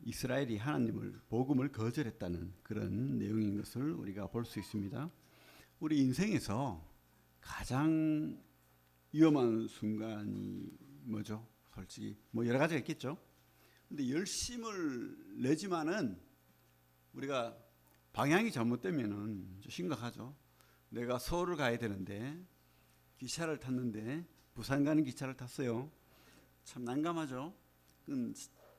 이스라엘이 하나님을 복음을 거절했다는 그런 내용인 것을 우리가 볼 수 있습니다. 우리 인생에서 가장 위험한 순간이 뭐죠? 솔직히 뭐 여러 가지가 있겠죠. 근데 열심을 내지만은 우리가 방향이 잘못되면은 심각하죠. 내가 서울을 가야 되는데 기차를 탔는데 부산 가는 기차를 탔어요. 참 난감하죠.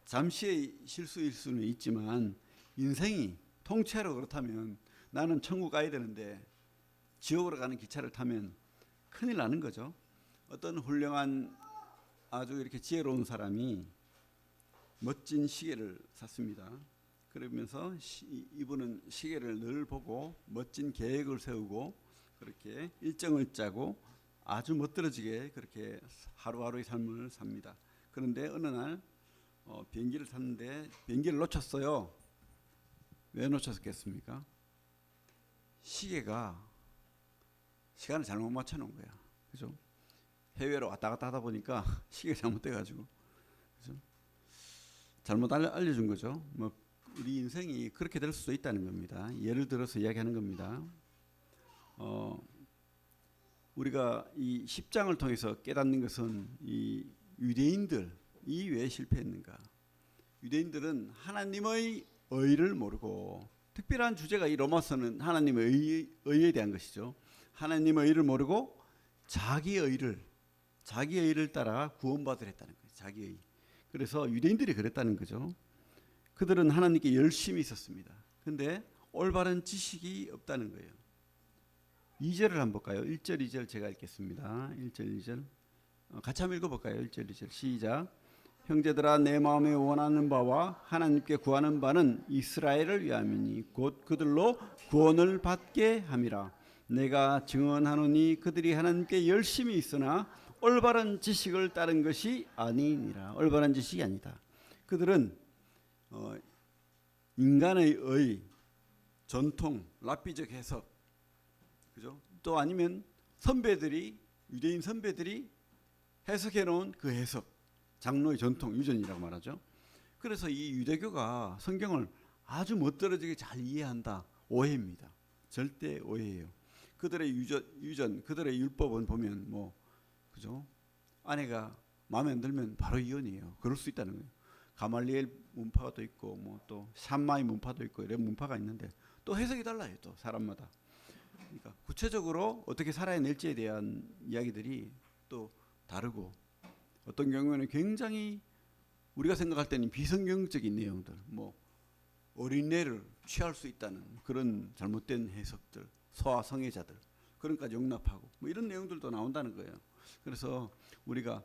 잠시의 실수일 수는 있지만 인생이 통째로 그렇다면 나는 천국 가야 되는데 지옥으로 가는 기차를 타면 큰일 나는 거죠. 어떤 훌륭한 아주 이렇게 지혜로운 사람이 멋진 시계를 샀습니다. 그러면서 이분은 시계를 늘 보고 멋진 계획을 세우고 그렇게 일정을 짜고 아주 멋들어지게 그렇게 하루하루의 삶을 삽니다. 그런데 어느 날 비행기를 탔는데 비행기를 놓쳤어요. 왜 놓쳤겠습니까? 시계가 시간을 잘못 맞춰놓은 거야. 그죠? 해외로 왔다 갔다 하다 보니까 시계가 잘못돼가지고, 그죠? 잘못 알려준 거죠. 뭐 우리 인생이 그렇게 될 수도 있다는 겁니다. 예를 들어서 이야기하는 겁니다. 우리가 이 10장을 통해서 깨닫는 것은 이 유대인들이 왜 실패했는가? 유대인들은 하나님의 의를 모르고, 특별한 주제가 이 로마서는 하나님의 의에 대한 것이죠. 하나님의 의를 모르고 자기의 의를 따라 구원받으랬다는 거예요. 자기의. 그래서 유대인들이 그랬다는 거죠. 그들은 하나님께 열심히 있었습니다. 그런데 올바른 지식이 없다는 거예요. 2절을 한번 볼까요? 1절, 2절 제가 읽겠습니다. 1절, 2절 같이 한번 읽어볼까요? 1절, 2절 시작. 형제들아, 내 마음에 원하는 바와 하나님께 구하는 바는 이스라엘을 위함이니 곧 그들로 구원을 받게 함이라. 내가 증언하노니 그들이 하나님께 열심히 있으나 올바른 지식을 따른 것이 아니니라. 올바른 지식이 아니다. 그들은 인간의 의, 전통, 랍비적 해석, 그죠? 또 아니면 유대인 선배들이 해석해 놓은 그 해석, 장로의 전통, 유전이라고 말하죠. 그래서 이 유대교가 성경을 아주 멋들어지게 잘 이해한다. 오해입니다. 절대 오해예요. 그들의 유전, 그들의 율법은 보면 그죠? 아내가 마음에 안 들면 바로 이혼이에요. 그럴 수 있다는 거예요. 가말리엘 문파가 또 있고 또 샴마이 문파도 있고 이런 문파가 있는데 또 해석이 달라요. 또 사람마다. 그러니까 구체적으로 어떻게 살아낼지에 대한 이야기들이 또 다르고, 어떤 경우에는 굉장히 우리가 생각할 때는 비성경적인 내용들, 어린애를 취할 수 있다는 그런 잘못된 해석들, 소아 성애자들 그런 까지 용납하고 이런 내용들도 나온다는 거예요. 그래서 우리가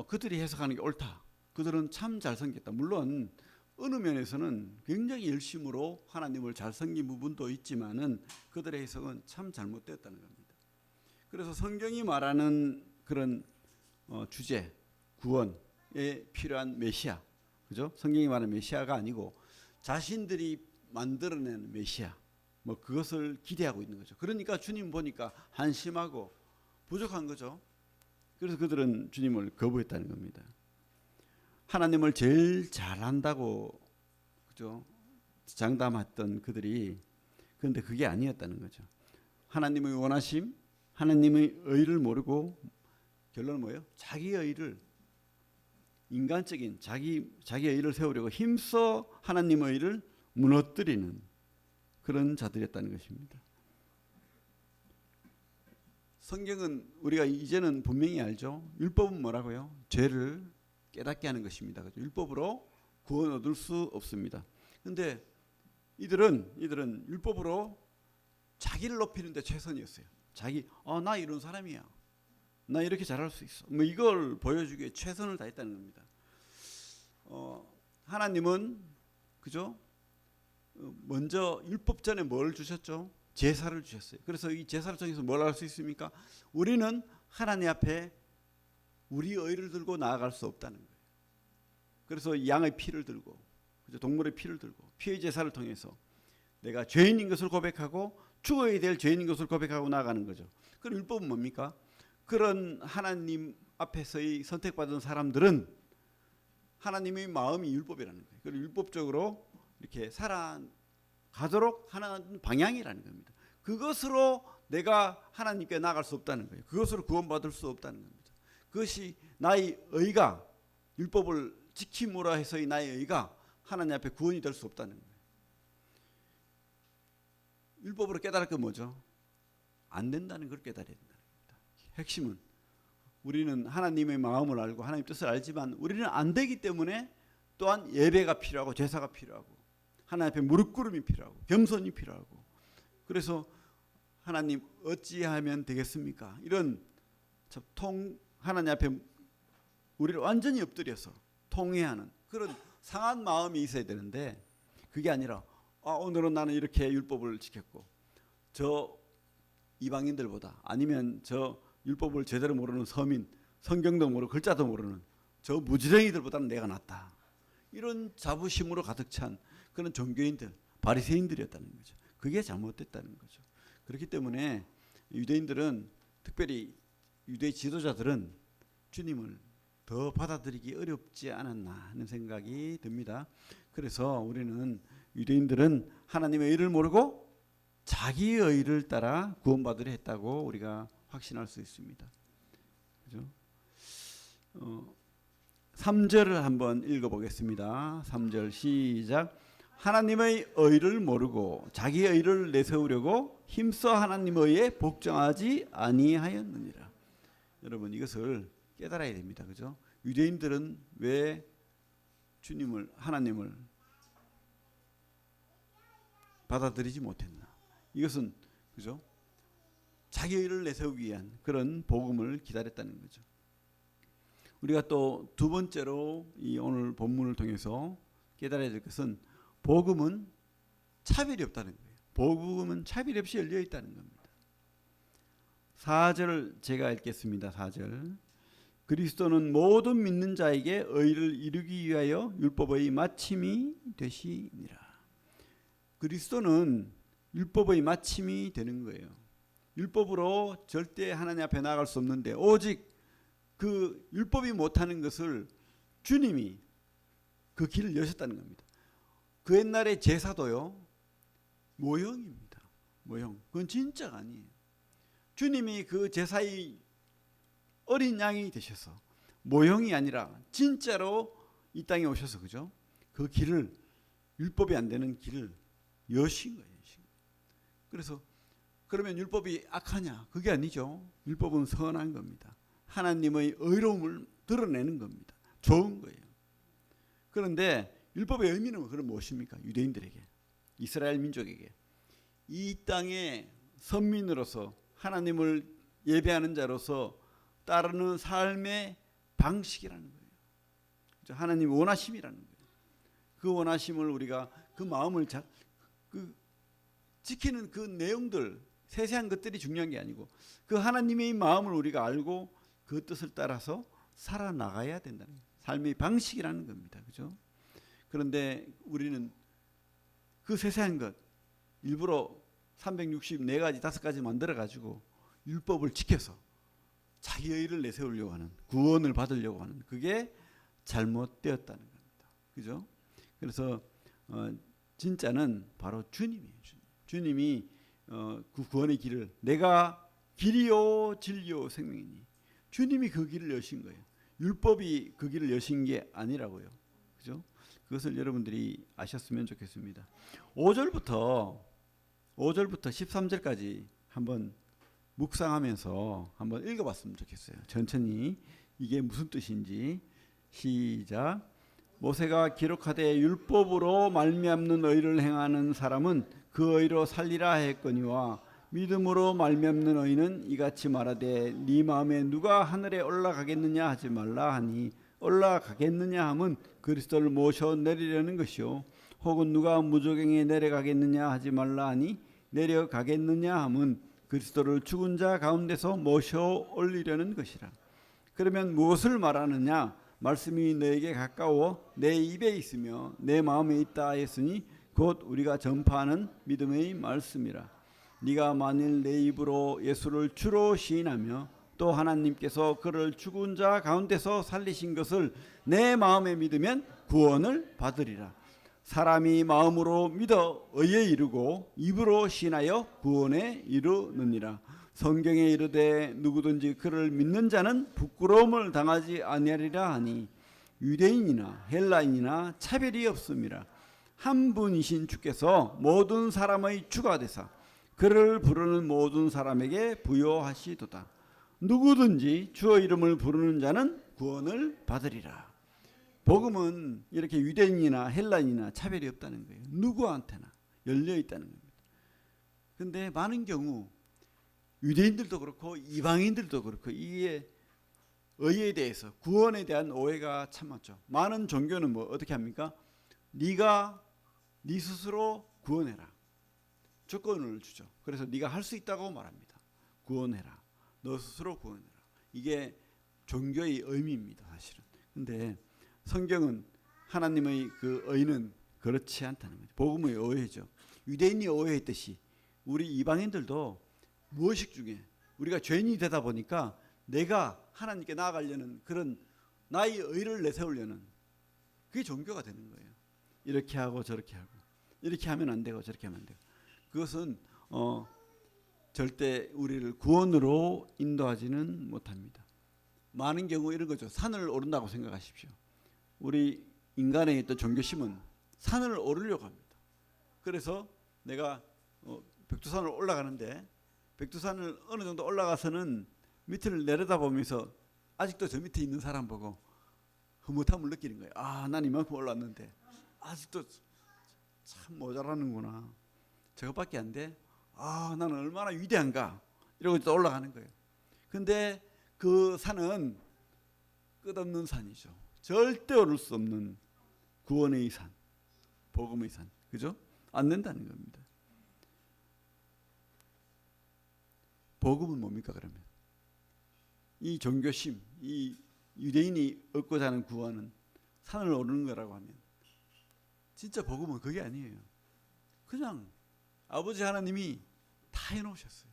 그들이 해석하는 게 옳다. 그들은 참 잘 섬겼다. 물론 어느 면에서는 굉장히 열심으로 하나님을 잘 섬긴 부분도 있지만은 그들의 해석은 참 잘못됐다는 겁니다. 그래서 성경이 말하는 그런 주제, 구원에 필요한 메시아, 그죠? 성경이 말하는 메시아가 아니고 자신들이 만들어낸 메시아, 그것을 기대하고 있는 거죠. 그러니까 주님 보니까 한심하고 부족한 거죠. 그래서 그들은 주님을 거부했다는 겁니다. 하나님을 제일 잘한다고, 그죠? 장담했던 그들이, 그런데 그게 아니었다는 거죠. 하나님의 원하심, 하나님의 의를 모르고 결론은 뭐예요? 자기의 의를, 인간적인 자기의 의를 세우려고 힘써 하나님의 의를 무너뜨리는 그런 자들이었다는 것입니다. 성경은 우리가 이제는 분명히 알죠. 율법은 뭐라고요? 죄를 깨닫게 하는 것입니다. 그렇죠? 율법으로 구원 얻을 수 없습니다. 그런데 이들은 율법으로 자기를 높이는 데 최선이었어요. 나 이런 사람이야. 나 이렇게 잘할 수 있어. 이걸 보여주기에 최선을 다했다는 겁니다. 하나님은, 그죠? 먼저 율법 전에 뭘 주셨죠? 제사를 주셨어요. 그래서 이 제사를 통해서 뭘 할 수 있습니까? 우리는 하나님 앞에 우리 의를 들고 나아갈 수 없다는 거예요. 그래서 양의 피를 들고, 그죠? 동물의 피를 들고 피의 제사를 통해서 내가 죄인인 것을 고백하고 죽어야 될 죄인인 것을 고백하고 나아가는 거죠. 그럼 율법은 뭡니까? 그런 하나님 앞에서의 선택받은 사람들은 하나님의 마음이 율법이라는 거예요. 그리고 율법적으로 이렇게 살아가도록 하나님 방향이라는 겁니다. 그것으로 내가 하나님께 나갈 수 없다는 거예요. 그것으로 구원받을 수 없다는 겁니다. 그것이 나의 의가 율법을 지킴으로 해서의 나의 의가 하나님 앞에 구원이 될 수 없다는 거예요. 율법으로 깨달을 건 뭐죠? 안 된다는 걸 깨달아야 된다는 겁니다. 핵심은 우리는 하나님의 마음을 알고 하나님의 뜻을 알지만 우리는 안 되기 때문에 또한 예배가 필요하고 제사가 필요하고 하나님 앞에 무릎 꿇음이 필요하고 겸손이 필요하고 그래서 하나님 어찌하면 되겠습니까? 이런 하나님 앞에 우리를 완전히 엎드려서 통회하는 그런 상한 마음이 있어야 되는데 그게 아니라 오늘은 나는 이렇게 율법을 지켰고 저 이방인들보다 아니면 저 율법을 제대로 모르는 서민 성경도 모르고 글자도 모르는 저 무지랭이들보다는 내가 낫다. 이런 자부심으로 가득 찬 그런 종교인들 바리새인들이었다는 거죠. 그게 잘못됐다는 거죠. 그렇기 때문에 유대인들은 특별히 유대 지도자들은 주님을 더 받아들이기 어렵지 않았나 하는 생각이 듭니다. 그래서 우리는 유대인들은 하나님의 의를 모르고 자기의 의를 따라 구원받으려 했다고 우리가 확신할 수 있습니다. 그죠? 3절을 한번 읽어보겠습니다. 3절 시작. 하나님의 의를 모르고 자기의 의를 내세우려고 힘써 하나님의 의에 복종하지 아니하였느니라. 여러분 이것을 깨달아야 됩니다. 그죠? 유대인들은 왜 하나님을 받아들이지 못했나? 이것은 그죠? 자기 의를 내세우기 위한 그런 복음을 기다렸다는 거죠. 우리가 또 두 번째로 이 오늘 본문을 통해서 깨달아야 될 것은 복음은 차별이 없다는 거예요. 복음은 차별 없이 열려 있다는 겁니다. 4절 제가 읽겠습니다. 4절. 그리스도는 모든 믿는 자에게 의를 이루기 위하여 율법의 마침이 되시니라. 그리스도는 율법의 마침이 되는 거예요. 율법으로 절대 하나님 앞에 나아갈 수 없는데 오직 그 율법이 못하는 것을 주님이 그 길을 여셨다는 겁니다. 그 옛날의 제사도요 모형입니다. 모형. 그건 진짜가 아니에요. 주님이 그 제사의 어린 양이 되셔서 모형이 아니라 진짜로 이 땅에 오셔서 그죠? 그 길을 율법이 안 되는 길을 여신 거예요. 그래서 그러면 율법이 악하냐? 그게 아니죠. 율법은 선한 겁니다. 하나님의 의로움을 드러내는 겁니다. 좋은 거예요. 그런데 율법의 의미는 그럼 무엇입니까? 유대인들에게, 이스라엘 민족에게 이 땅의 선민으로서 하나님을 예배하는 자로서 따르는 삶의 방식이라는 거예요. 하나님 원하심이라는 거예요. 그 원하심을 우리가 그 마음을 지키는 그 내용들 세세한 것들이 중요한 게 아니고 그 하나님의 마음을 우리가 알고 그 뜻을 따라서 살아나가야 된다는 거예요. 삶의 방식이라는 겁니다. 그죠? 그런데 우리는 그 세세한 것 일부러 364가지 5가지 만들어 가지고 율법을 지켜서 자기 의를 내세우려고 하는 구원을 받으려고 하는 그게 잘못되었다는 겁니다. 그죠? 그래서 진짜는 바로 주님이에요. 주님이 그 구원의 길을 내가 길이요 진리요 생명이니 주님이 그 길을 여신 거예요. 율법이 그 길을 여신 게 아니라고요. 그죠? 그것을 여러분들이 아셨으면 좋겠습니다. 5절부터 13절까지 한번 묵상하면서 한번 읽어봤으면 좋겠어요. 천천히 이게 무슨 뜻인지 시작. 모세가 기록하되 율법으로 말미암는 의를 행하는 사람은 그 의로 살리라 했거니와 믿음으로 말미암는 의는 이같이 말하되 네 마음에 누가 하늘에 올라가겠느냐 하지 말라 하니 올라가겠느냐 함은 그리스도를 모셔 내리려는 것이요 혹은 누가 무저갱에 내려가겠느냐 하지 말라 하니 내려가겠느냐 함은 그리스도를 죽은 자 가운데서 모셔 올리려는 것이라. 그러면 무엇을 말하느냐? 말씀이 너에게 가까워 내 입에 있으며 내 마음에 있다 했으니 곧 우리가 전파하는 믿음의 말씀이라. 네가 만일 내 입으로 예수를 주로 시인하며 또 하나님께서 그를 죽은 자 가운데서 살리신 것을 내 마음에 믿으면 구원을 받으리라. 사람이 마음으로 믿어 의에 이르고 입으로 신하여 구원에 이르느니라. 성경에 이르되 누구든지 그를 믿는 자는 부끄러움을 당하지 아니하리라 하니 유대인이나 헬라인이나 차별이 없음이라. 한 분이신 주께서 모든 사람의 주가 되사 그를 부르는 모든 사람에게 부여하시도다. 누구든지 주의 이름을 부르는 자는 구원을 받으리라. 복음은 이렇게 유대인이나 헬라인이나 차별이 없다는 거예요. 누구한테나 열려 있다는 겁니다. 그런데 많은 경우 유대인들도 그렇고 이방인들도 그렇고 이게 의에 대해서 구원에 대한 오해가 참 많죠. 많은 종교는 뭐 어떻게 합니까? 네가 네 스스로 구원해라. 조건을 주죠. 그래서 네가 할 수 있다고 말합니다. 구원해라. 너 스스로 구원해라. 이게 종교의 의미입니다, 사실은. 근데 성경은 하나님의 그 의는 그렇지 않다는 거죠. 복음의 오해죠. 유대인이 오해했듯이 우리 이방인들도 무의식 중에 우리가 죄인이 되다 보니까 내가 하나님께 나아가려는 그런 나의 의를 내세우려는 그게 종교가 되는 거예요. 이렇게 하고 저렇게 하고 이렇게 하면 안 되고 저렇게 하면 안 되고 그것은 절대 우리를 구원으로 인도하지는 못합니다. 많은 경우 이런 거죠. 산을 오른다고 생각하십시오. 우리 인간의 어떤 종교심은 산을 오르려고 합니다. 그래서 내가 백두산을 올라가는데 백두산을 어느 정도 올라가서는 밑을 내려다보면서 아직도 저 밑에 있는 사람 보고 흐뭇함을 느끼는 거예요. 아, 난 이만큼 올랐는데 아직도 참 모자라는구나. 저것밖에 안 돼? 아, 나는 얼마나 위대한가. 이러고 또 올라가는 거예요. 근데 그 산은 끝없는 산이죠. 절대 오를 수 없는 구원의 산, 복음의 산. 그죠? 안 된다는 겁니다. 복음은 뭡니까 그러면? 이 종교심, 이 유대인이 얻고자 하는 구원은 산을 오르는 거라고 하면 진짜 복음은 그게 아니에요. 그냥 아버지 하나님이 다 해놓으셨어요.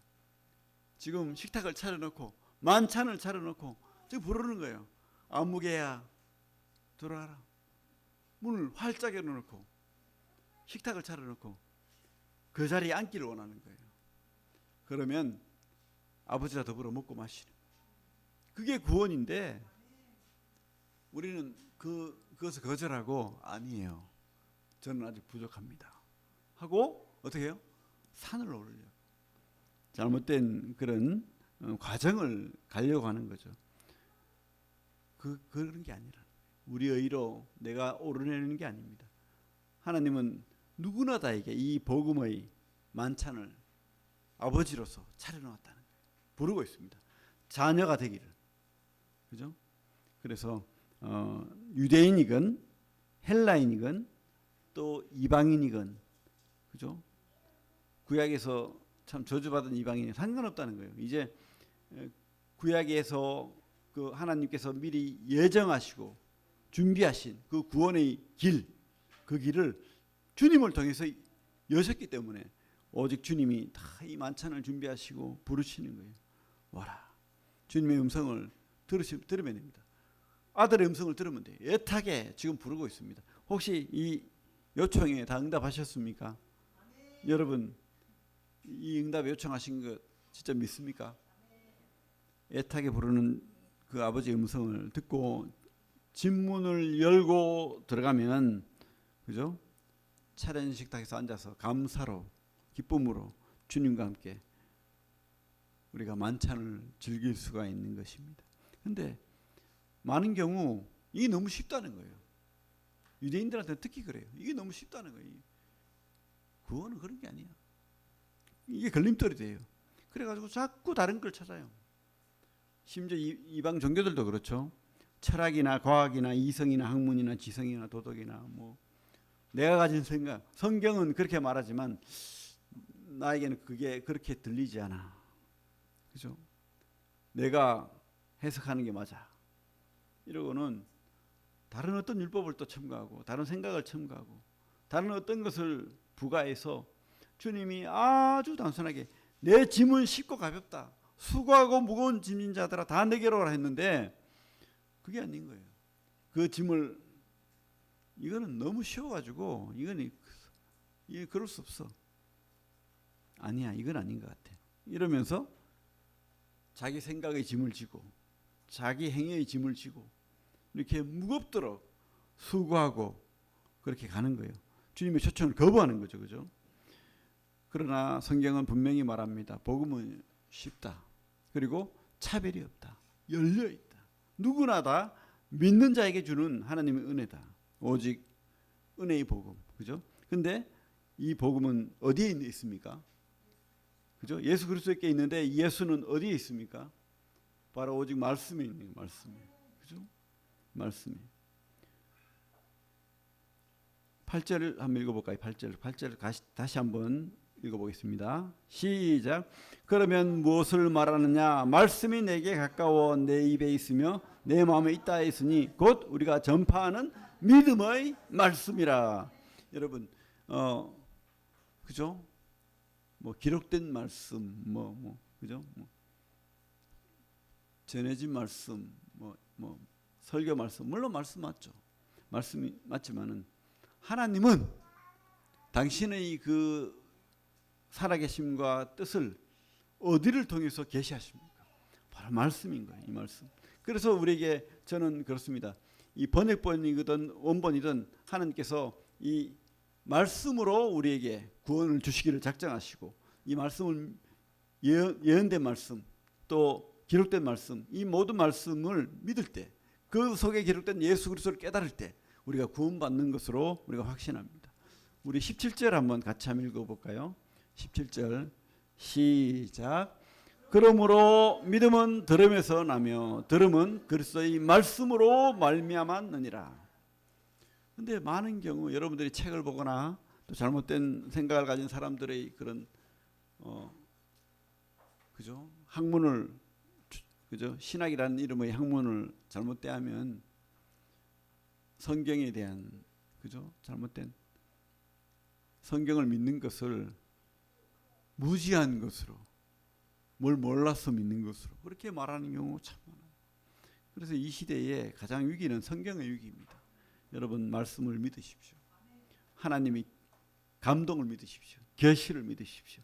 지금 식탁을 차려놓고 만찬을 차려놓고 지금 부르는 거예요. 아무개야 들어와라. 문을 활짝 열어놓고 식탁을 차려놓고 그 자리에 앉기를 원하는 거예요. 그러면 아버지와 더불어 먹고 마시는 그게 구원인데 우리는 그것을 거절하고 아니에요. 저는 아직 부족합니다. 하고 어떻게 해요? 산을 오르려고. 잘못된 그런 과정을 가려고 하는 거죠. 그런 게 아니라 우리 의로 내가 오르내리는 게 아닙니다. 하나님은 누구나 다에게 이 복음의 만찬을 아버지로서 차려놓았다는 거예요. 부르고 있습니다. 자녀가 되기를. 그죠? 그래서 유대인이건 헬라인이건 또 이방인이건 그죠? 구약에서 참 저주받은 이방인이 상관없다는 거예요. 이제 구약에서 그 하나님께서 미리 예정하시고 준비하신 그 구원의 길, 그 길을 주님을 통해서 여셨기 때문에 오직 주님이 다 이 만찬을 준비하시고 부르시는 거예요. 와라. 주님의 음성을 들으면 됩니다. 아들의 음성을 들으면 돼요. 애타게 지금 부르고 있습니다. 혹시 이 요청에 다 응답하셨습니까? 여러분 이 응답 요청하신 거 진짜 믿습니까? 애타게 부르는 그 아버지의 음성을 듣고 집문을 열고 들어가면 그죠? 차례 식탁에서 앉아서 감사로 기쁨으로 주님과 함께 우리가 만찬을 즐길 수가 있는 것입니다. 그런데 많은 경우 이게 너무 쉽다는 거예요. 유대인들한테 특히 그래요. 이게 너무 쉽다는 거예요. 구원은 그런 게 아니야. 이게 걸림돌이 돼요. 그래가지고 자꾸 다른 걸 찾아요. 심지어 이방 종교들도 그렇죠. 철학이나 과학이나 이성이나 학문이나 지성이나 도덕이나 뭐 내가 가진 생각, 성경은 그렇게 말하지만 나에게는 그게 그렇게 들리지 않아. 그죠? 내가 해석하는 게 맞아. 이러고는 다른 어떤 율법을 또 첨가하고 다른 생각을 첨가하고 다른 어떤 것을 부가해서 주님이 아주 단순하게 내 짐은 쉽고 가볍다. 수고하고 무거운 짐진 자들아 다 내게로 오라 했는데 그게 아닌 거예요. 그 짐을 이거는 너무 쉬워가지고 이게 그럴 수 없어. 아니야, 이건 아닌 것 같아. 이러면서 자기 생각의 짐을 지고 자기 행위의 짐을 지고 이렇게 무겁도록 수고하고 그렇게 가는 거예요. 주님의 초청을 거부하는 거죠, 그죠? 그러나 성경은 분명히 말합니다. 복음은 쉽다. 그리고 차별이 없다. 열려 있다. 누구나 다 믿는 자에게 주는 하나님의 은혜다. 오직 은혜의 복음, 그죠? 근데 이 복음은 어디에 있습니까? 그죠? 예수 그리스도께 있는데 예수는 어디에 있습니까? 바로 오직 말씀에 있는 거예요. 말씀에, 그죠? 말씀에. 8절을 한번 읽어볼까요? 8절 다시 한번 읽어보겠습니다. 시작. 그러면 무엇을 말하느냐? 말씀이 내게 가까워 내 입에 있으며 내 마음에 있다 했으니 곧 우리가 전파하는 믿음의 말씀이라. 여러분, 그죠? 뭐 기록된 말씀, 그죠? 전해진 말씀, 설교 말씀, 물론 말씀 맞죠. 말씀이 맞지만은 하나님은 당신의 그 살아계심과 뜻을 어디를 통해서 계시하십니까? 바로 말씀인 거예요. 이 말씀. 그래서 우리에게 저는 그렇습니다. 이 번역본이든 원본이든 하나님께서 이 말씀으로 우리에게 구원을 주시기를 작정하시고 이 말씀을 예언된 말씀 또 기록된 말씀 이 모든 말씀을 믿을 때 그 속에 기록된 예수 그리스도를 깨달을 때 우리가 구원받는 것으로 우리가 확신합니다. 우리 17절 한번 같이 한번 읽어볼까요? 17절 시작. 그러므로 믿음은 들음에서 나며 들음은 그리스도의 말씀으로 말미암았느니라. 근데 많은 경우 여러분들이 책을 보거나 또 잘못된 생각을 가진 사람들의 그런 그죠? 학문을 그죠? 신학이라는 이름의 학문을 잘못 대하면 성경에 대한 그죠? 잘못된 성경을 믿는 것을 무지한 것으로 뭘 몰라서 믿는 것으로 그렇게 말하는 경우 참 많아요. 그래서 이 시대에 가장 위기는 성경의 위기입니다. 여러분 말씀을 믿으십시오. 하나님의 감동을 믿으십시오. 계시를 믿으십시오.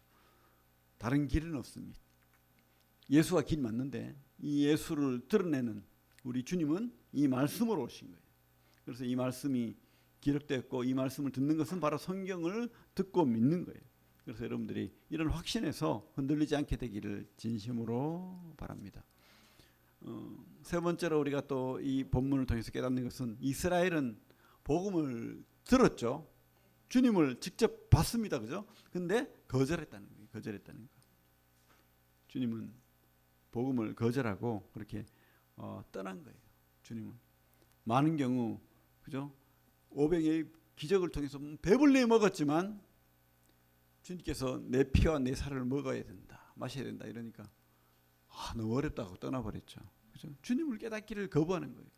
다른 길은 없습니다. 예수가 길 맞는데 이 예수를 드러내는 우리 주님은 이 말씀으로 오신 거예요. 그래서 이 말씀이 기록되었고 이 말씀을 듣는 것은 바로 성경을 듣고 믿는 거예요. 그래서 여러분들이 이런 확신에서 흔들리지 않게 되기를 진심으로 바랍니다. 세 번째로 우리가 또 이 본문을 통해서 깨닫는 것은 이스라엘은 복음을 들었죠. 주님을 직접 봤습니다. 그죠? 근데 거절했다는 거예요. 거절했다는 거. 주님은 복음을 거절하고 그렇게 떠난 거예요. 주님은 많은 경우 그죠? 오병의 기적을 통해서 배불리 먹었지만 주님께서 내 피와 내 살을 먹어야 된다, 마셔야 된다 이러니까 너무 어렵다고 떠나버렸죠. 그죠? 주님을 깨닫기를 거부하는 거예요.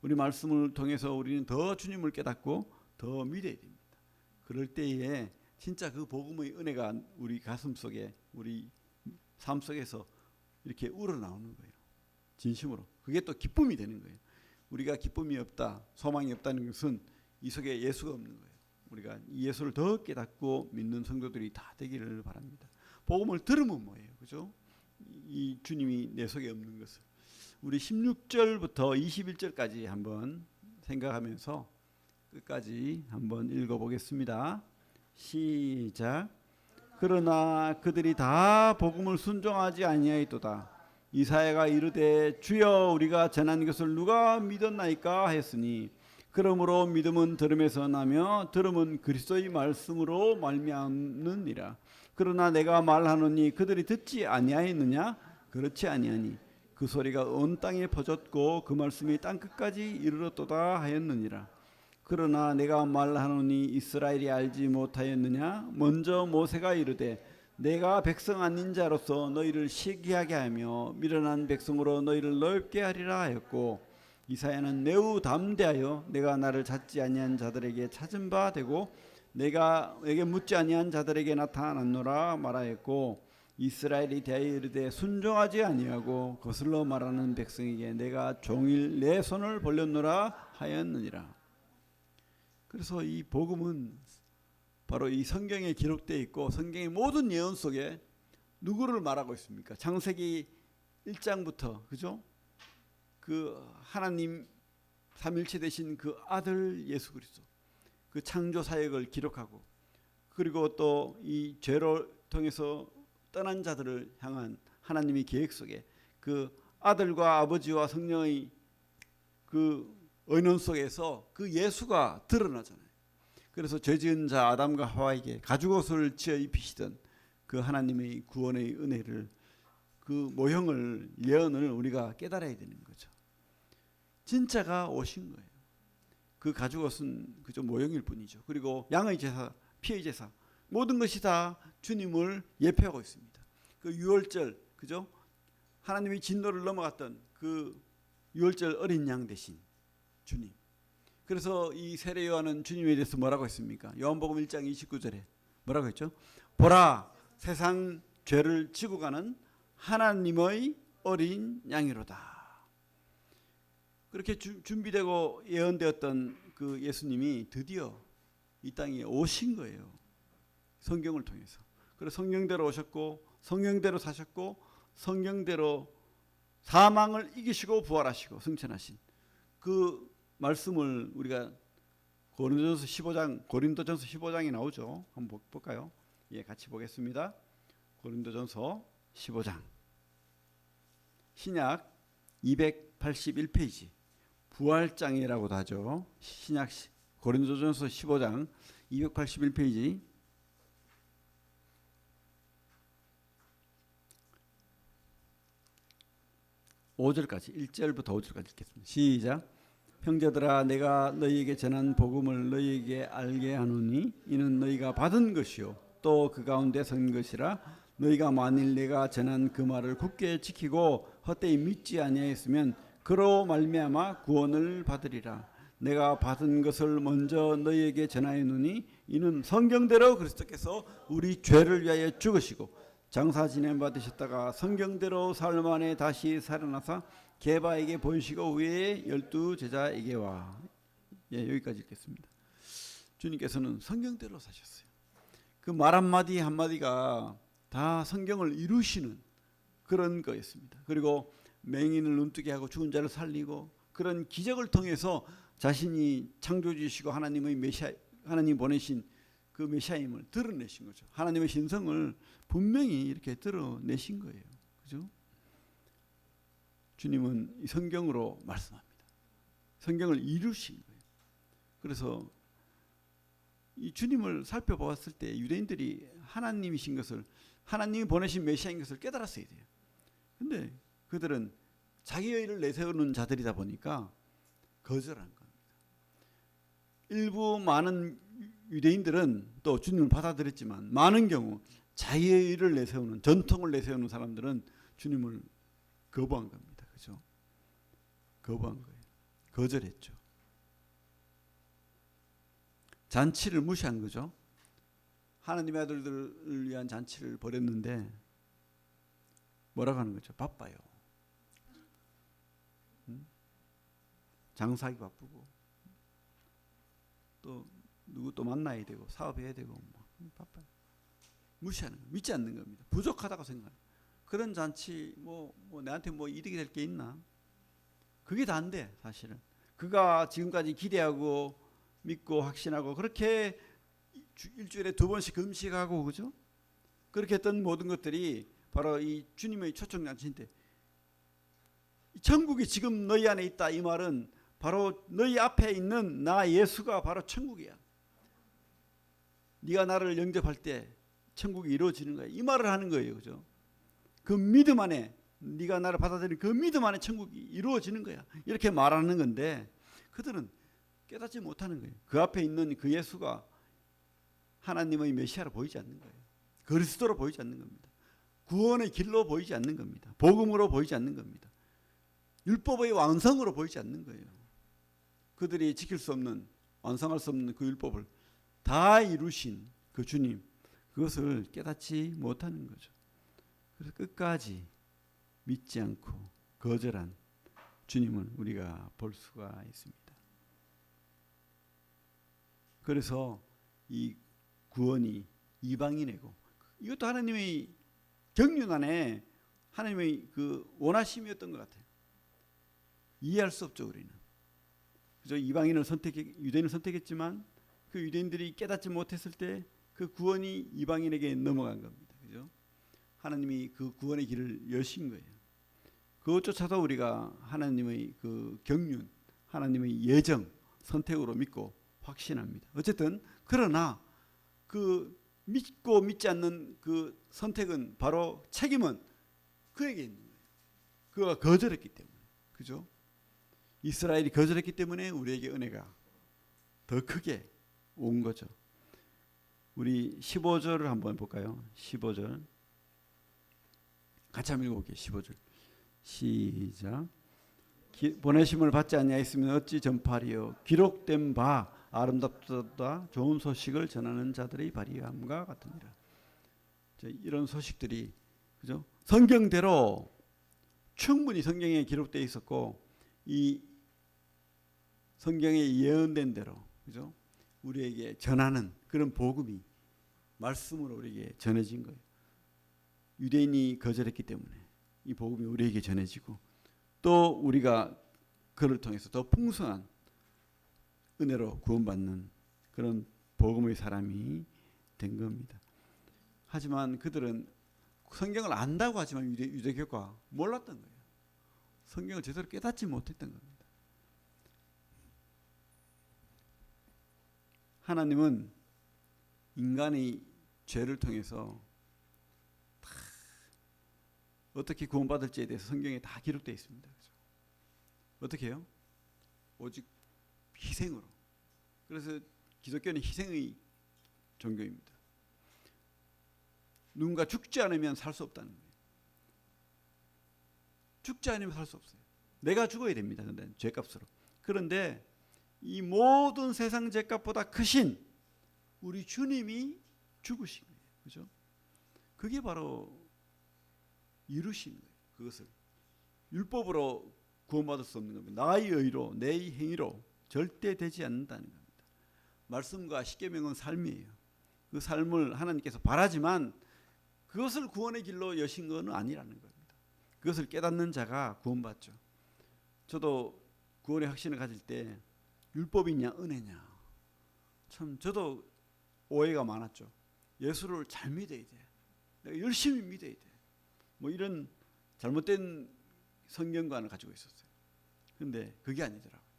우리 말씀을 통해서 우리는 더 주님을 깨닫고 더 믿어야 됩니다. 그럴 때에 진짜 그 복음의 은혜가 우리 가슴 속에 우리 삶 속에서 이렇게 우러나오는 거예요. 진심으로. 그게 또 기쁨이 되는 거예요. 우리가 기쁨이 없다, 소망이 없다는 것은 이 속에 예수가 없는 거예요. 우리가 이 예수를 더 깨닫고 믿는 성도들이 다 되기를 바랍니다. 복음을 들으면 뭐예요? 그죠? 이 주님이 내 속에 없는 것을. 우리 16절부터 21절까지 한번 생각하면서 끝까지 한번 읽어보겠습니다. 시작. 그러나 그들이 다 복음을 순종하지 아니하였도다. 이사야가 이르되 주여 우리가 전한 것을 누가 믿었나이까 했으니 그러므로 믿음은 들음에서 나며 들음은 그리스도의 말씀으로 말미암느니라. 그러나 내가 말하노니 그들이 듣지 아니하였느냐? 그렇지 아니하니 그 소리가 온 땅에 퍼졌고 그 말씀이 땅 끝까지 이르렀도다 하였느니라. 그러나 내가 말하노니 이스라엘이 알지 못하였느냐? 먼저 모세가 이르되 내가 백성 아닌 자로서 너희를 시기하게 하며 미련한 백성으로 너희를 넓게 하리라 하였고 이사야는 매우 담대하여 내가 나를 찾지 아니한 자들에게 찾은 바 되고 내가 내게 묻지 아니한 자들에게 나타났노라 말하였고 이스라엘이 대하여 이르되 순종하지 아니하고 거슬러 말하는 백성에게 내가 종일 내 손을 벌렸노라 하였느니라. 그래서 이 복음은 바로 이 성경에 기록되어 있고 성경의 모든 예언 속에 누구를 말하고 있습니까? 창세기 1장부터 그죠? 그 하나님 삼일체 되신 그 아들 예수 그리스도 그 창조 사역을 기록하고 그리고 또 이 죄로 통해서 떠난 자들을 향한 하나님의 계획 속에 그 아들과 아버지와 성령의 그 의논 속에서 그 예수가 드러나잖아요. 그래서 죄지은 자 아담과 하와에게 가죽옷을 지어 입히시던 그 하나님의 구원의 은혜를 그 모형을 예언을 우리가 깨달아야 되는 거죠. 진짜가 오신 거예요. 그 가죽옷은 그저 모형일 뿐이죠. 그리고 양의 제사, 피의 제사 모든 것이 다 주님을 예표하고 있습니다. 그 유월절 그죠? 하나님의 진노를 넘어갔던 그 유월절 어린 양 대신 주님. 그래서 이 세례 요한은 주님에 대해서 뭐라고 했습니까? 요한복음 1장 29절에 뭐라고 했죠? 보라 세상 죄를 지고 가는 하나님의 어린 양이로다. 그렇게 준비되고 예언되었던 그 예수님이 드디어 이 땅에 오신 거예요. 성경을 통해서. 그래서 성경대로 오셨고 성경대로 사셨고 성경대로 사망을 이기시고 부활하시고 승천하신 그 말씀을 우리가 고린도전서 15장에 나오죠. 한번 볼까요? 예, 같이 보겠습니다. 고린도전서 15장 신약 281페이지 부활장이라고도 하죠. 신약 고린도전서 15장 281페이지 5절까지 1절부터 5절까지 읽겠습니다. 시작. 형제들아 내가 너희에게 전한 복음을 너희에게 알게 하노니 이는 너희가 받은 것이요 또 그 가운데 선 것이라 너희가 만일 내가 전한 그 말을 굳게 지키고 헛되이 믿지 아니하였으면 그로 말미암아 구원을 받으리라. 내가 받은 것을 먼저 너희에게 전하였노니 이는 성경대로 그리스도께서 우리 죄를 위하여 죽으시고 장사 지냄 받으셨다가 성경대로 사흘 만에 다시 살아나사 게바에게 보이시고 후에 12 제자에게 와. 예, 여기까지 읽겠습니다. 주님께서는 성경대로 사셨어요. 그 말 한마디 한마디가 다 성경을 이루시는 그런 거였습니다. 그리고 맹인을 눈뜨게 하고 죽은 자를 살리고 그런 기적을 통해서 자신이 창조주시고 하나님의 메시아, 하나님 보내신 그 메시아임을 드러내신 거죠. 하나님의 신성을 분명히 이렇게 드러내신 거예요. 그죠? 주님은 이 성경으로 말씀합니다. 성경을 이루신 거예요. 그래서 이 주님을 살펴보았을 때 유대인들이 하나님이신 것을 하나님이 보내신 메시아인 것을 깨달았어야 돼요. 근데 그들은 자기의 일을 내세우는 자들이다 보니까 거절한 겁니다. 일부 많은 유대인들은 또 주님을 받아들였지만 많은 경우 자기의 일을 내세우는 전통을 내세우는 사람들은 주님을 거부한 겁니다. 그죠? 거부한 거예요. 거절했죠. 잔치를 무시한 거죠. 하나님의 아들들을 위한 잔치를 벌였는데 뭐라고 하는 거죠? 바빠요. 장사하기 바쁘고 또 누구 또 만나야 되고 사업해야 되고 뭐 바빠요. 무시하는 거예요. 믿지 않는 겁니다. 부족하다고 생각해요. 그런 잔치 뭐 내한테 뭐 이득이 될 게 있나? 그게 다 안 돼. 사실은 그가 지금까지 기대하고 믿고 확신하고 그렇게 일주일에 2번씩 금식하고 그죠? 그렇게 했던 모든 것들이 바로 이 주님의 초청잔치인데 천국이 지금 너희 안에 있다 이 말은 바로 너희 앞에 있는 나 예수가 바로 천국이야. 네가 나를 영접할 때 천국이 이루어지는 거야. 이 말을 하는 거예요. 그죠? 그 믿음 안에 네가 나를 받아들이는 그 믿음 안에 천국이 이루어지는 거야. 이렇게 말하는 건데 그들은 깨닫지 못하는 거예요. 그 앞에 있는 그 예수가 하나님의 메시아로 보이지 않는 거예요. 그리스도로 보이지 않는 겁니다. 구원의 길로 보이지 않는 겁니다. 복음으로 보이지 않는 겁니다. 율법의 완성으로 보이지 않는 거예요. 그들이 지킬 수 없는 완성할 수 없는 그 율법을 다 이루신 그 주님 그것을 깨닫지 못하는 거죠. 그래서 끝까지 믿지 않고 거절한 주님을 우리가 볼 수가 있습니다. 그래서 이 구원이 이방인이고, 이것도 하나님의 경륜 안에 하나님의 그 원하심이었던 것 같아요. 이해할 수 없죠, 우리는. 그죠? 이방인을 유대인을 선택했지만 그 유대인들이 깨닫지 못했을 때 그 구원이 이방인에게 넘어간 겁니다. 그죠? 하나님이 그 구원의 길을 여신 거예요. 그것조차도 우리가 하나님의 그 경륜, 하나님의 예정, 선택으로 믿고 확신합니다. 어쨌든 그러나 그 믿고 믿지 않는 그 선택은, 바로 책임은 그에게 있는 거예요. 그가 거절했기 때문에. 그죠? 이스라엘이 거절했기 때문에 우리에게 은혜가 더 크게 온 거죠. 우리 15절을 한번 볼까요? 15절 같이 한번 읽어볼게요. 15절 시작. 보내심을 받지 아니하였으면 어찌 전파리요? 기록된 바 아름답다 좋은 소식을 전하는 자들의 발휘함과 같으니라. 이런 소식들이, 그죠? 성경대로 충분히 성경에 기록되어 있었고, 이 성경에 예언된 대로, 그죠? 우리에게 전하는 그런 복음이 말씀으로 우리에게 전해진 거예요. 유대인이 거절했기 때문에 이 복음이 우리에게 전해지고, 또 우리가 그를 통해서 더 풍성한 은혜로 구원받는 그런 복음의 사람이 된 겁니다. 하지만 그들은 성경을 안다고 하지만 유대교가 몰랐던 거예요. 성경을 제대로 깨닫지 못했던 겁니다. 하나님은 인간의 죄를 통해서 어떻게 구원받을지에 대해서 성경에 다 기록되어 있습니다. 그렇죠? 어떻게 해요? 오직 희생으로. 그래서 기독교는 희생의 종교입니다. 누군가 죽지 않으면 살 수 없다는 거예요. 죽지 않으면 살 수 없어요. 내가 죽어야 됩니다. 근데 죄값으로. 그런데 이 모든 세상 죄값보다 크신 우리 주님이 죽으신 거예요. 그죠? 그게 바로 이루신 거예요. 그것을 율법으로 구원받을 수 없는 겁니다. 나의 의로, 내 행위로 절대 되지 않는다는 겁니다. 말씀과 십계명은 삶이에요. 그 삶을 하나님께서 바라지만 그것을 구원의 길로 여신 것은 아니라는 겁니다. 그것을 깨닫는 자가 구원받죠. 저도 구원의 확신을 가질 때 율법이냐 은혜냐, 참 저도 오해가 많았죠. 예수를 잘 믿어야 돼, 내가 열심히 믿어야 돼, 뭐 이런 잘못된 성경관을 가지고 있었어요. 그런데 그게 아니더라고요.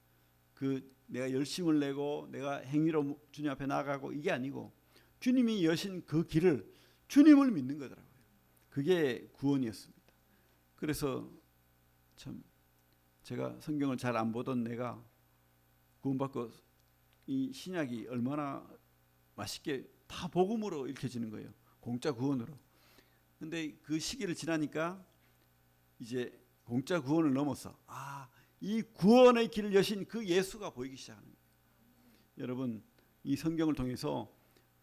그 내가 열심을 내고 내가 행위로 주님 앞에 나아가고 이게 아니고 주님이 여신 그 길을, 주님을 믿는 거더라고요. 그게 구원이었습니다. 그래서 참 제가 성경을 잘 안 보던 내가 구원받고 이 신약이 얼마나 맛있게 다 복음으로 읽혀지는 거예요. 공짜 구원으로. 근데 그 시기를 지나니까 이제 공짜 구원을 넘어서 이 구원의 길을 여신 그 예수가 보이기 시작하는 거예요. 여러분, 이 성경을 통해서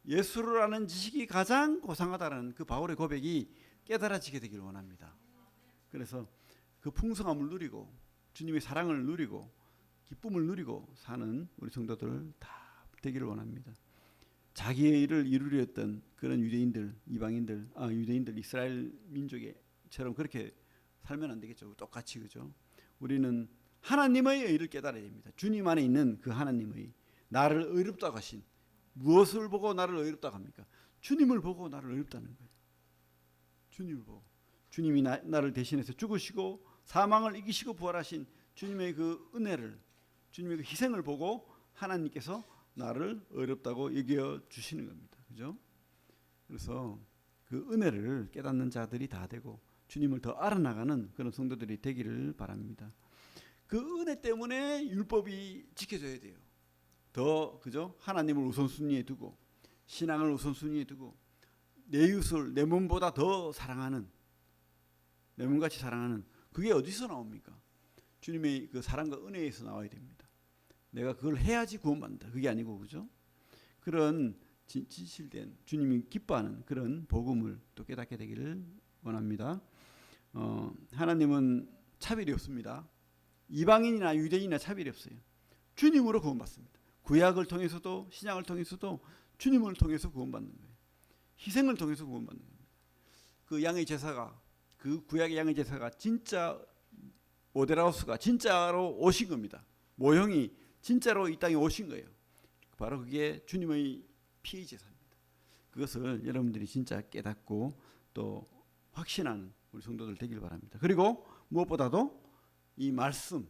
예수를 아는 지식이 가장 고상하다는 그 바울의 고백이 깨달아지게 되기를 원합니다. 그래서 그 풍성함을 누리고 주님의 사랑을 누리고 기쁨을 누리고 사는 우리 성도들 다 되기를 원합니다. 자기의 일을 이루려 했던 그런 유대인들, 유대인들, 이스라엘 민족처럼 그렇게 살면 안 되겠죠. 똑같이, 그죠? 우리는 하나님의 의를 깨달아야 됩니다. 주님 안에 있는 그 하나님의, 나를 의롭다고 하신, 무엇을 보고 나를 의롭다고 합니까? 주님을 보고 나를 의롭다는 거예요. 주님을 보고. 주님이 나를 대신해서 죽으시고 사망을 이기시고 부활하신 주님의 그 은혜를, 주님의 그 희생을 보고 하나님께서 나를 의롭다고 여겨 주시는 겁니다. 그죠? 그래서 그 은혜를 깨닫는 자들이 다 되고 주님을 더 알아나가는 그런 성도들이 되기를 바랍니다. 그 은혜 때문에 율법이 지켜져야 돼요. 더, 그죠? 하나님을 우선순위에 두고 신앙을 우선순위에 두고 내 이웃을 내 몸보다 더 사랑하는, 내 몸같이 사랑하는, 그게 어디서 나옵니까? 주님의 그 사랑과 은혜에서 나와야 됩니다. 내가 그걸 해야지 구원받는다, 그게 아니고, 그죠? 그런 진실된 주님이 기뻐하는 그런 복음을 또 깨닫게 되기를 원합니다. 하나님은 차별이 없습니다. 이방인이나 유대인이나 차별이 없어요. 주님으로 구원받습니다. 구약을 통해서도 신약을 통해서도 주님을 통해서 구원받는 거예요. 희생을 통해서 구원받는 겁니다. 그 양의 제사가, 그 구약의 양의 제사가 진짜 오데라우스가 진짜로 오신 겁니다. 모형이 진짜로 이 땅에 오신 거예요. 바로 그게 주님의 피의 제사입니다. 그것을 여러분들이 진짜 깨닫고 또 확신하는 우리 성도들 되길 바랍니다. 그리고 무엇보다도 이 말씀,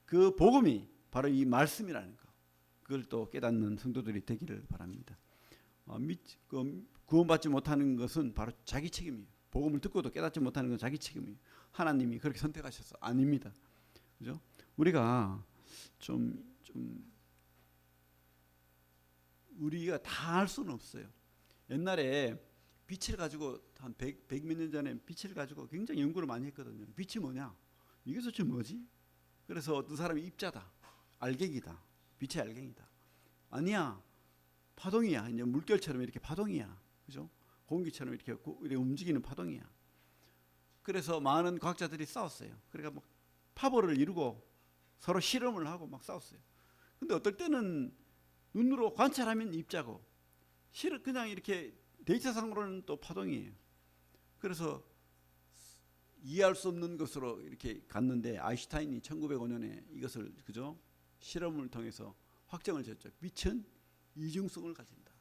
그 복음이 바로 이 말씀이라는 거, 그걸 또 깨닫는 성도들이 되기를 바랍니다. 구원받지 못하는 것은 바로 자기 책임이에요. 복음을 듣고도 깨닫지 못하는 건 자기 책임이에요. 하나님이 그렇게 선택하셔서 아닙니다. 그죠? 우리가 우리가 다 할 수는 없어요. 옛날에 빛을 가지고 한 100 몇 년 전에 빛을 가지고 굉장히 연구를 많이 했거든요. 빛이 뭐냐? 이게 도대체 뭐지? 그래서 어떤 사람이 입자다, 알갱이다, 빛의 알갱이다. 아니야, 파동이야. 이제 물결처럼 이렇게 파동이야. 그죠? 공기처럼 이렇게 움직이는 파동이야. 그래서 많은 과학자들이 싸웠어요. 그러니까 막 파벌을 이루고 서로 실험을 하고 막 싸웠어요. 근데 어떨 때는 눈으로 관찰하면 입자고, 그냥 이렇게 데이터상으로는 또 파동이에요. 그래서 이해할 수 없는 것으로 이렇게 갔는데 아인슈타인이 1905년에 이것을 그죠? 실험을 통해서 확정을 지었죠. 빛은 이중성을 가진다.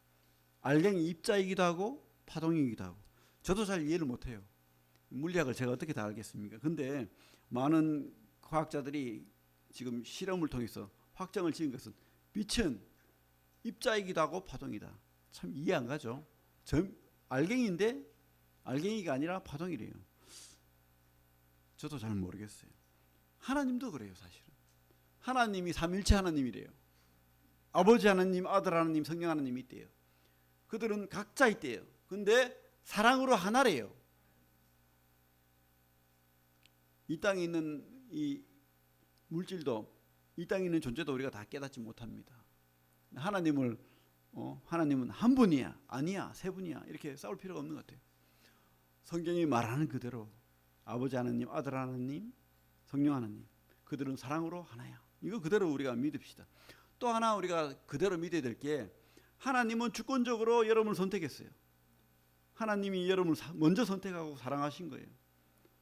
알갱이 입자이기도 하고 파동이기도 하고. 저도 잘 이해를 못해요. 물리학을 제가 어떻게 다 알겠습니까? 근데 많은 과학자들이 지금 실험을 통해서 확정을 지은 것은 빛은 입자이기도 하고 파동이다. 참 이해 안 가죠? 알갱이인데 알갱이가 아니라 파동이래요. 저도 잘 모르겠어요. 하나님도 그래요. 사실은 하나님이 삼일체 하나님이래요. 아버지 하나님, 아들 하나님, 성령 하나님이 있대요. 그들은 각자 있대요. 근데 사랑으로 하나래요. 이 땅에 있는 이 물질도, 이 땅에 있는 존재도 우리가 다 깨닫지 못합니다. 하나님은 한 분이야, 아니야, 세 분이야, 이렇게 싸울 필요가 없는 것 같아요. 성경이 말하는 그대로 아버지 하나님, 아들 하나님, 성령 하나님, 그들은 사랑으로 하나야. 이거 그대로 우리가 믿읍시다. 또 하나 우리가 그대로 믿어야 될 게, 하나님은 주권적으로 여러분을 선택했어요. 하나님이 여러분을 먼저 선택하고 사랑하신 거예요.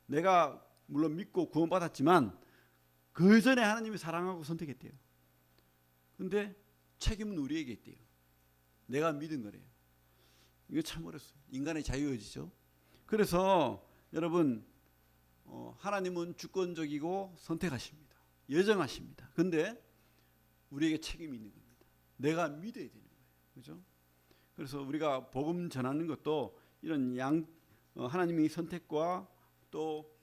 내가 물론 믿고 구원받았지만 그 전에 하나님이 사랑하고 선택했대요. 근데 책임은 우리에게 있대요. 내가 믿은 거래요. 이거 참 어렵어요. 인간의 자유의지죠. 그래서 여러분, 하나님은 주권적이고 선택하십니다. 예정하십니다. 근데 우리에게 책임이 있는 겁니다. 내가 믿어야 되는 거예요. 그죠? 그래서 우리가 복음 전하는 것도 이런 하나님의 선택과 또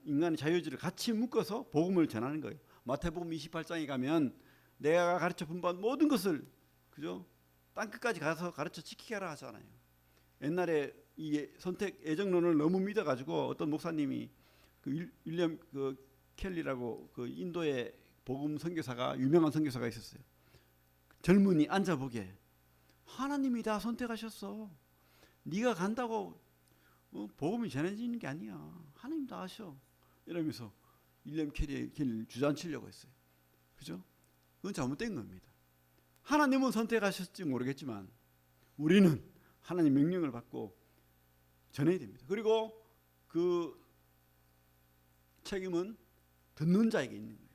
인간의 자유의지를 같이 묶어서 복음을 전하는 거예요. 마태복음 28장에 가면 내가 가르쳐 분반 모든 것을, 그죠? 땅 끝까지 가서 가르쳐 지키게 하라 하잖아요. 옛날에 이 선택 애정론을 너무 믿어가지고 어떤 목사님이 윌리엄 켈리라고 인도의 복음 선교사가, 유명한 선교사가 있었어요. 젊은이 앉아보게, 하나님이 다 선택하셨어. 네가 간다고 복음이 전해지는 게 아니야. 하나님 다 하셔. 이러면서 윌리엄 켈리를 주저앉히려고 했어요. 그죠? 그건 잘못된 겁니다. 하나님은 선택하셨지 모르겠지만 우리는 하나님 명령을 받고 전해야 됩니다. 그리고 그 책임은 듣는 자에게 있는 거예요.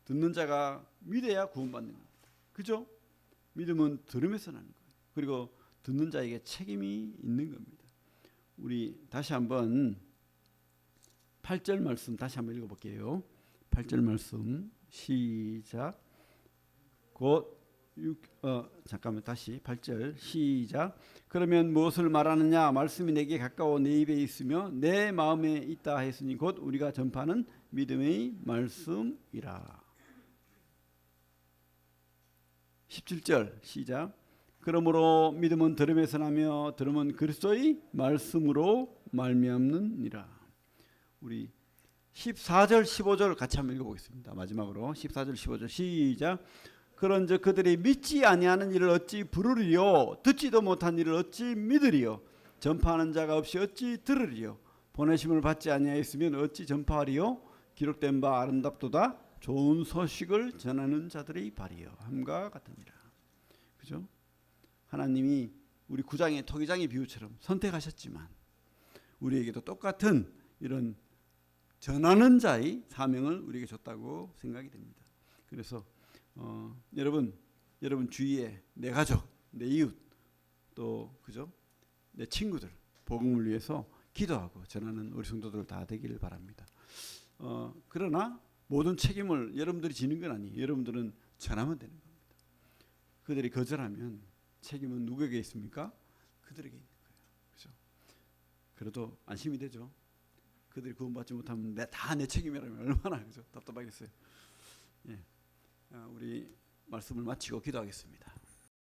듣는 자가 믿어야 구원받는 겁니다. 그죠? 믿음은 들음에서 나는 거예요. 그리고 듣는 자에게 책임이 있는 겁니다. 우리 다시 한번 8절 말씀 다시 한번 읽어볼게요. 8절 말씀 시작. 잠깐만, 다시 8절 시작. 그러면 무엇을 말하느냐? 말씀이 내게 가까워 내 입에 있으며 내 마음에 있다 했으니 곧 우리가 전파하는 믿음의 말씀이라. 17절 시작. 그러므로 믿음은 들음에서 나며 들음은 그리스도의 말씀으로 말미암느니라. 우리 14절 15절 같이 한번 읽어보겠습니다. 마지막으로 14절 15절 시작. 그런즉 그들이 믿지 아니하는 일을 어찌 부르리요? 듣지도 못한 일을 어찌 믿으리요? 전파하는 자가 없이 어찌 들으리요? 보내심을 받지 아니하였으면 어찌 전파하리요? 기록된 바 아름답도다 좋은 소식을 전하는 자들의 발이요 함과 같으니라. 그죠? 하나님이 우리 구장의 토기장의 비유처럼 선택하셨지만 우리에게도 똑같은 이런 전하는 자의 사명을 우리에게 줬다고 생각이 됩니다. 그래서 여러분 주위에 내 가족, 내 이웃 또 그죠? 내 친구들 복음을 위해서 기도하고 전하는 우리 성도들 다 되기를 바랍니다. 그러나 모든 책임을 여러분들이 지는 건 아니에요. 여러분들은 전하면 되는 겁니다. 그들이 거절하면 책임은 누구에게 있습니까? 그들에게 있는 거예요. 그죠? 그래도 안심이 되죠. 그들이 구원받지 못하면 다 내 책임이라면 얼마나 그죠? 답답하겠어요. 예. 우리 말씀을 마치고 기도하겠습니다.